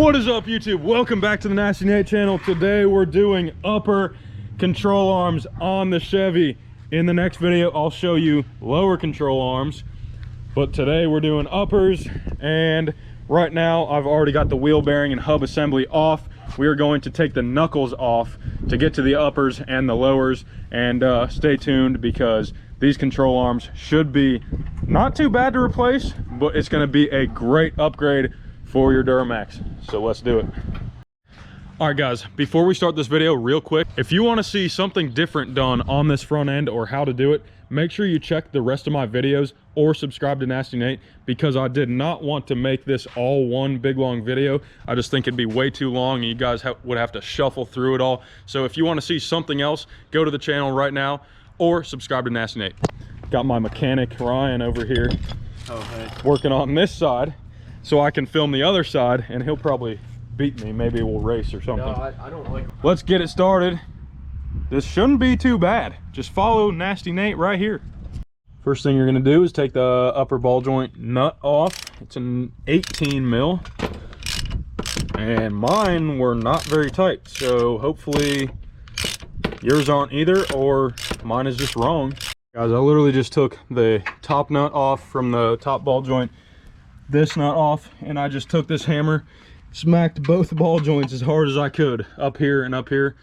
What is up, YouTube? Welcome back to the Nasty Nate channel. Today we're doing upper control arms on the Chevy. In the next video I'll show you lower control arms, but today we're doing uppers. And right now I've already got the wheel bearing and hub assembly off. We are going to take the knuckles off to get to the uppers and the lowers, and stay tuned because these control arms should be not too bad to replace, but it's going to be a great upgrade for your Duramax. So let's do it. All right guys, before we start this video, real quick, if you want to see something different done on this front end or how to do it, make sure you check the rest of my videos or subscribe to Nasty Nate, because I did not want to make this all one big long video. I just think it'd be way too long and you guys would have to shuffle through it all. So if you want to see something else, go to the channel right now or subscribe to Nasty Nate. Got my mechanic Ryan over here working on this side so I can film the other side, and he'll probably beat me. Maybe we'll race or something. No, I don't like. Let's get it started. This shouldn't be too bad. Just follow Nasty Nate right here. First thing you're gonna do is take the upper ball joint nut off. It's an 18 mil, and mine were not very tight, so hopefully yours aren't either, or mine is just wrong. Guys, I literally just took the top nut off from the top ball joint, this nut off, and I just took this hammer, smacked both ball joints as hard as I could, up here and up here.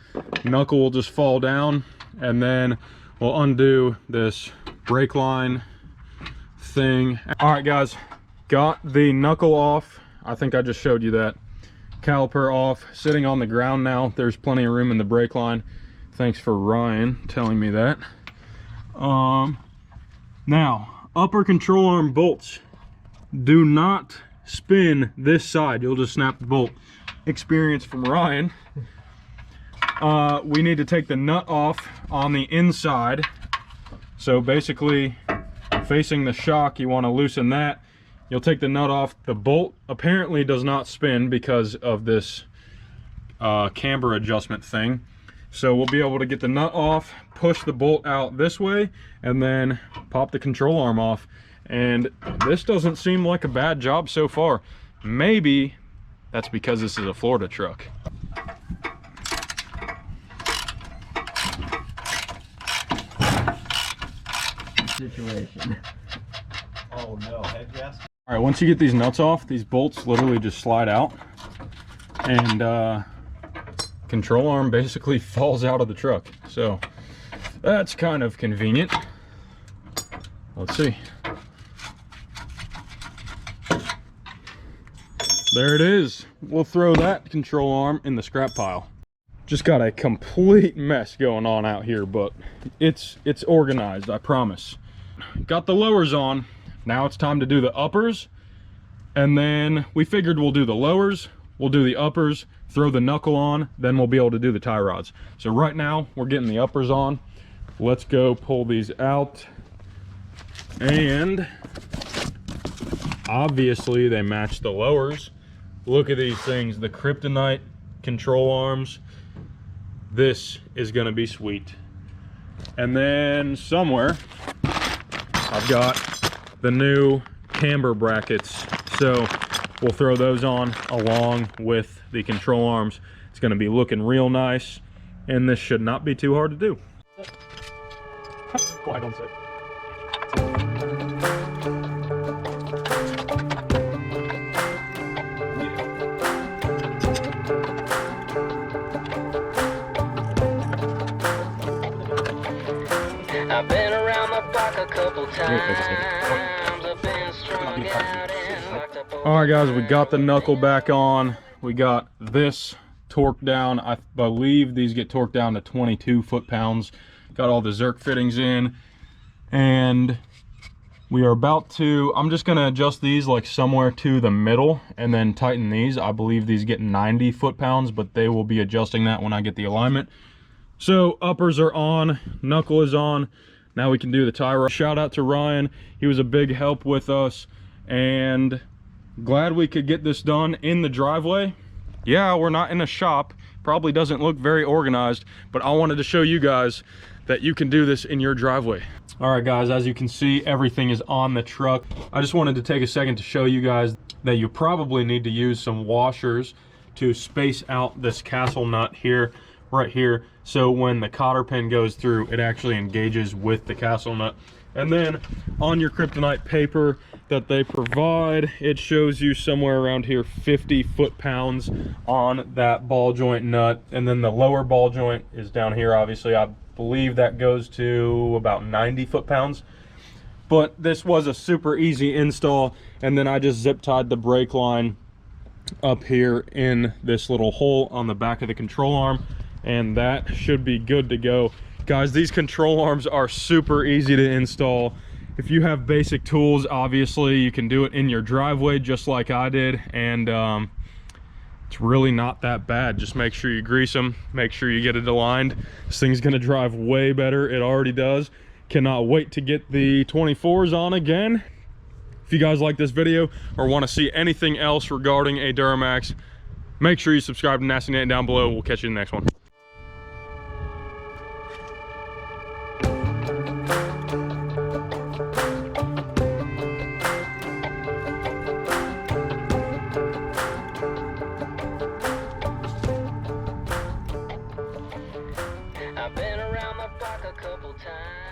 Knuckle will just fall down, and then we'll undo this brake line thing. All right guys, got the knuckle off. I think I just showed you that. Caliper off, sitting on the ground now. There's plenty of room in the brake line. Thanks for Ryan telling me that. Now, upper control arm bolts. Do not spin this side, you'll just snap the bolt. Experience from Ryan. We need to take the nut off on the inside. So basically, facing the shock, you want to loosen that. You'll take the nut off. The bolt apparently does not spin because of this camber adjustment thing. So we'll be able to get the nut off, push the bolt out this way, and then pop the control arm off. And this doesn't seem like a bad job so far. Maybe that's because this is a Florida truck. Situation. Oh no, head gasket. All right, once you get these nuts off, these bolts literally just slide out, and control arm basically falls out of the truck. So that's kind of convenient. Let's see. There it is. We'll throw that control arm in the scrap pile. Just got a complete mess going on out here, but it's organized, I promise. Got the lowers on. Now it's time to do the uppers, and then we figured we'll do the lowers, we'll do the uppers, throw the knuckle on, then we'll be able to do the tie rods. So right now we're getting the uppers on. Let's go pull these out, and obviously they match the lowers. Look at these things, the Kryptonite control arms. This is gonna be sweet. And then somewhere I've got the new camber brackets, so we'll throw those on along with the control arms. It's gonna be looking real nice, and this should not be too hard to do. Why don't say? I've been around the block a couple times. I've been strung out and locked up. All right guys, we got the knuckle back on. We got this torqued down. I believe these get torqued down to 22 foot-pounds. Got all the Zerk fittings in, and we are about to, I'm just gonna adjust these like somewhere to the middle and then tighten these. I believe these get 90 foot-pounds, but they will be adjusting that when I get the alignment. So uppers are on, knuckle is on. Now we can do the tie rod. Shout out to Ryan. He was a big help with us, and glad we could get this done in the driveway. Yeah, we're not in a shop. Probably doesn't look very organized, but I wanted to show you guys that you can do this in your driveway. All right guys, as you can see, everything is on the truck. I just wanted to take a second to show you guys that you probably need to use some washers to space out this castle nut here, right here, so when the cotter pin goes through, it actually engages with the castle nut. And then on your Kryptonite paper that they provide, it shows you somewhere around here 50 foot-pounds on that ball joint nut. And then the lower ball joint is down here, obviously. I believe that goes to about 90 foot-pounds. But this was a super easy install. And then I just zip tied the brake line up here in this little hole on the back of the control arm, and that should be good to go. Guys, these control arms are super easy to install. If you have basic tools, obviously you can do it in your driveway just like I did, and it's really not that bad. Just make sure you grease them, make sure you get it aligned. This thing's gonna drive way better. It already does. Cannot wait to get the 24s on again. If you guys like this video or want to see anything else regarding a Duramax, make sure you subscribe to Nasty Nate down below. We'll catch you in the next one. I've been around the block a couple times.